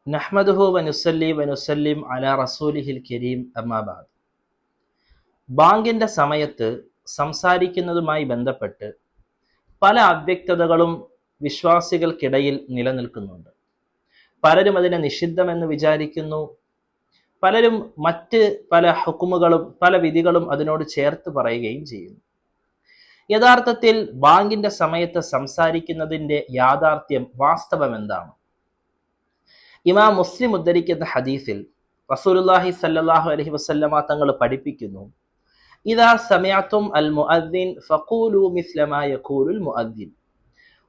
നഹ്മദുഹു വനുസല്ലി വനുസല്ലിം അലാ റസൂലിഹിൽ കരീം അമ്മാ ബഅദ്. ബാങ്കിന്റെ സമയത്ത് സംസാരിക്കുന്നതുമായി ബന്ധപ്പെട്ട് പല അവ്യക്തതകളും വിശ്വാസികൾക്കിടയിൽ നിലനിൽക്കുന്നുണ്ട്. പലരും അതിനെ നിഷിദ്ധമെന്ന് വിചാരിക്കുന്നു. പലരും മറ്റ് പല ഹുക്കുമുകളും പല വിധികളും അതിനോട് ചേർത്ത് പറയുകയും ചെയ്യുന്നു. യഥാർത്ഥത്തിൽ ബാങ്കിന്റെ സമയത്ത് സംസാരിക്കുന്നതിന്റെ യാഥാർത്ഥ്യം, വാസ്തവം എന്താണ്? ഇമാം മുസ്ലിം ഉദ്ധരിക്കുന്ന ഹദീസിൽ റസൂലുള്ളാഹി സ്വല്ലല്ലാഹു അലൈഹി വസല്ലമ തങ്ങൾ പഠിപ്പിക്കുന്നു, ഇദാ സമിഅതും അൽ മുഅദ്ദിൻ ഫഖൂലു മിസ്ല മാ യഖൂലുൽ മുഅദ്ദിൻ.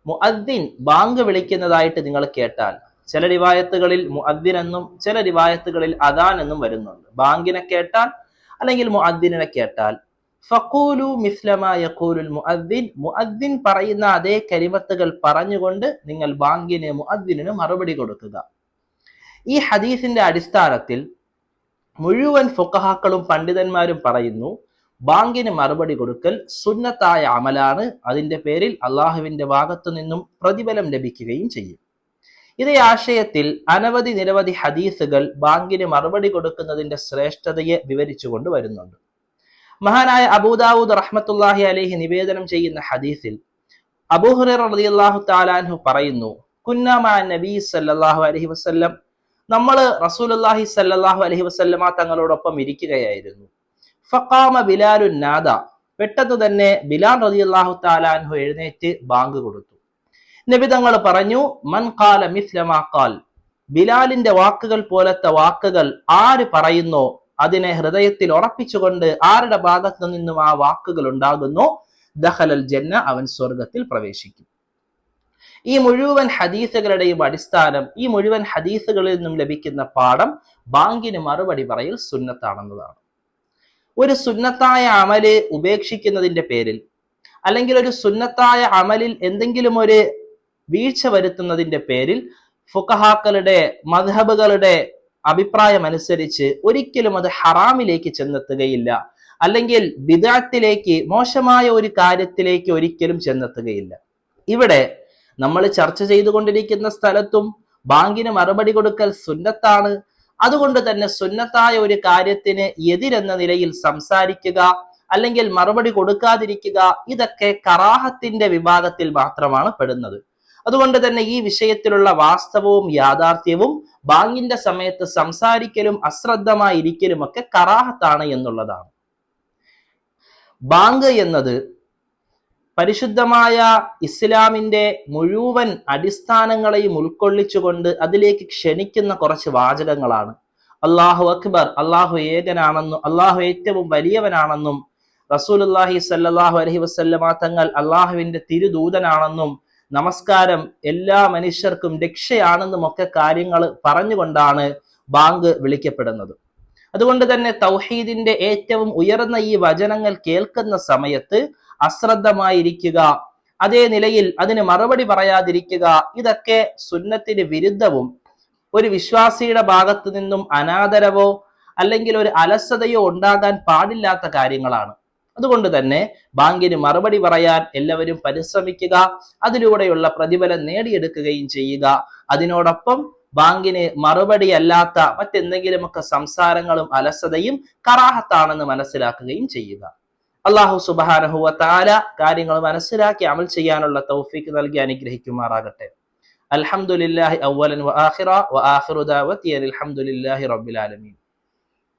മുഅദ്ദിൻ ബാങ്ക് വിളിക്കുന്നതായിട്ട് നിങ്ങൾ കേട്ടാൽ, ചില റിവായത്തുകളിൽ മുഅദ്ദിൻ എന്നും ചില റിവായത്തുകളിൽ അദാൻ എന്നും വരുന്നുണ്ട്. ബാങ്കിനെ കേട്ടാൽ അല്ലെങ്കിൽ മുഅദ്ദിനെ കേട്ടാൽ ഫഖൂലു മിസ്ല മാ യഖൂലുൽ മുഅദ്ദിൻ, മുഅദ്ദിൻ പറയുന്ന അതേ കലിമത്തുകൾ പറഞ്ഞുകൊണ്ട് നിങ്ങൾ ബാങ്കിന് മുഅദ്ദിന് മറുപടി കൊടുക്കുക. ഈ ഹദീസിന്റെ അടിസ്ഥാനത്തിൽ മുഴുവൻ ഫുഖഹാക്കളും പണ്ഡിതന്മാരും പറയുന്നു, ബാങ്കിന് മറുപടി കൊടുക്കൽ സുന്നത്തായ അമലാണ്. അതിന്റെ പേരിൽ അള്ളാഹുവിന്റെ ഭാഗത്തു നിന്നും പ്രതിഫലം ലഭിക്കുകയും ചെയ്യും. ഇതേ ആശയത്തിൽ നിരവധി ഹദീസുകൾ ബാങ്കിന് മറുപടി കൊടുക്കുന്നതിന്റെ ശ്രേഷ്ഠതയെ വിവരിച്ചുകൊണ്ട് വരുന്നുണ്ട്. മഹാനായ അബൂദാവൂദ് റഹ്മത്തുള്ളാഹി അലൈഹി നിവേദനം ചെയ്യുന്ന ഹദീസിൽ അബൂ ഹുറൈറ റളിയല്ലാഹു തആല അൻഹു പറയുന്നു, കുന്നാ മഅ നബി സല്ലല്ലാഹു അലൈഹി വസല്ലം, നമ്മൾ റസൂലുള്ളാഹി സല്ലല്ലാഹു അലൈഹി വസല്ലമ തങ്ങളോടൊപ്പം ഇരിക്കുകയായിരുന്നു. ഫഖാമ ബിലാലുൻ നാദ, പെട്ടെന്ന് തന്നെ ബിലാൽ റളിയല്ലാഹു തആല അൻഹു എഴുന്നേറ്റ് ബാങ്ക് കൊടുത്തു. നബി തങ്ങൾ പറഞ്ഞു, മൻ ഖാല മിസ്ല മാ ഖാൽ, ബിലാലിന്റെ വാക്കുകൾ പോലത്തെ വാക്കുകൾ ആര് പറയുന്നോ, അതിനെ ഹൃദയത്തിൽ ഉറപ്പിച്ചുകൊണ്ട് ആരുടെ ഭാഗത്തു നിന്നും ആ വാക്കുകൾ ഉണ്ടാകുന്നോ, ദഖലൽ ജന്ന, അവൻ സ്വർഗത്തിൽ പ്രവേശിക്കും. ഈ മുഴുവൻ ഹദീസുകളുടെയും അടിസ്ഥാനം, ഈ മുഴുവൻ ഹദീസുകളിൽ നിന്നും ലഭിക്കുന്ന പാഠം ബാങ്കിന് മറുപടി പറയൽ സുന്നത്താണെന്നതാണ്. ഒരു സുന്നത്തായ അമല് ഉപേക്ഷിക്കുന്നതിന്റെ പേരിൽ, അല്ലെങ്കിൽ ഒരു സുന്നത്തായ അമലിൽ എന്തെങ്കിലും ഒരു വീഴ്ച വരുത്തുന്നതിന്റെ പേരിൽ ഫുഖഹാക്കളുടെ മദ്ഹബുകളുടെ അഭിപ്രായം അനുസരിച്ച് ഒരിക്കലും അത് ഹറാമിലേക്ക് ചെന്നെത്തുകയില്ല, അല്ലെങ്കിൽ ബിദ്അത്തിലേക്ക്, മോശമായ ഒരു കാര്യത്തിലേക്ക് ഒരിക്കലും ചെന്നെത്തുകയില്ല. ഇവിടെ നമ്മൾ ചർച്ച ചെയ്തുകൊണ്ടിരിക്കുന്ന സ്ഥലത്തും ബാങ്കിന് മറുപടി കൊടുക്കൽ സുന്നത്താണ്. അതുകൊണ്ട് തന്നെ സുന്നത്തായ ഒരു കാര്യത്തിന് എതിരെന്ന നിലയിൽ സംസാരിക്കുക അല്ലെങ്കിൽ മറുപടി കൊടുക്കാതിരിക്കുക, ഇതൊക്കെ കറാഹത്തിന്റെ വിഭാഗത്തിൽ മാത്രമാണ് പെടുന്നത്. അതുകൊണ്ട് തന്നെ ഈ വിഷയത്തിലുള്ള വാസ്തവവും യാഥാർത്ഥ്യവും ബാങ്കിന്റെ സമയത്ത് സംസാരിക്കലും അശ്രദ്ധമായിരിക്കലും ഒക്കെ കറാഹത്താണ് എന്നുള്ളതാണ്. ബാങ്ക് എന്നത് പരിശുദ്ധമായ ഇസ്ലാമിന്റെ മുഴുവൻ അടിസ്ഥാനങ്ങളെയും ഉൾക്കൊള്ളിച്ചുകൊണ്ട് അതിലേക്ക് ക്ഷണിക്കുന്ന കുറച്ച് വാചകങ്ങളാണ്. അല്ലാഹു അക്ബർ, അല്ലാഹു ഏകനാണെന്നും അല്ലാഹു ഏറ്റവും വലിയവനാണെന്നും റസൂലുള്ളാഹി സ്വല്ലല്ലാഹു അലൈഹി വസല്ലമ തങ്ങൾ അല്ലാഹുവിന്റെ തിരുദൂതനാണെന്നും നമസ്കാരം എല്ലാ മനുഷ്യർക്കും രക്ഷയാണെന്നും ഒക്കെ കാര്യങ്ങൾ പറഞ്ഞുകൊണ്ടാണ് ബാങ്ക് വിളിക്കപ്പെടുന്നത്. അതുകൊണ്ട് തന്നെ തൗഹീദിന്റെ ഏറ്റവും ഉയർന്ന ഈ വചനങ്ങൾ കേൾക്കുന്ന സമയത്ത് അശ്രദ്ധമായിരിക്കുക, അതേ നിലയിൽ അതിന് മറുപടി പറയാതിരിക്കുക, ഇതൊക്കെ സുന്നത്തിന് വിരുദ്ധവും ഒരു വിശ്വാസിയുടെ ഭാഗത്തു നിന്നും അനാദരവോ അല്ലെങ്കിൽ ഒരു അലസതയോ ഉണ്ടാകാൻ പാടില്ലാത്ത കാര്യങ്ങളാണ്. അതുകൊണ്ട് തന്നെ ബാങ്കിന് മറുപടി പറയാൻ എല്ലാവരും പരിശ്രമിക്കുക, അതിലൂടെയുള്ള പ്രതിഫലം നേടിയെടുക്കുകയും ചെയ്യുക. അതിനോടൊപ്പം ബാങ്കിന് മറുപടി അല്ലാത്ത മറ്റെന്തെങ്കിലുമൊക്കെ സംസാരങ്ങളും അലസതയും കറാഹത്താണെന്ന് മനസ്സിലാക്കുകയും ചെയ്യുക. അല്ലാഹു സുബ്ഹാനഹു വ തആല കാര്യങ്ങൾ മനസ്സിലാക്കി അമൽ ചെയ്യാനുള്ള തൗഫീഖ് നൽകി അനുഗ്രഹിക്കുമാറാകട്ടെ. അൽഹംദുലില്ലാഹി അവ്വലൻ വ ആഖിറ വ ആഖിറു ദഅവതി അൽഹംദുലില്ലാഹി റബ്ബിൽ ആലമീൻ.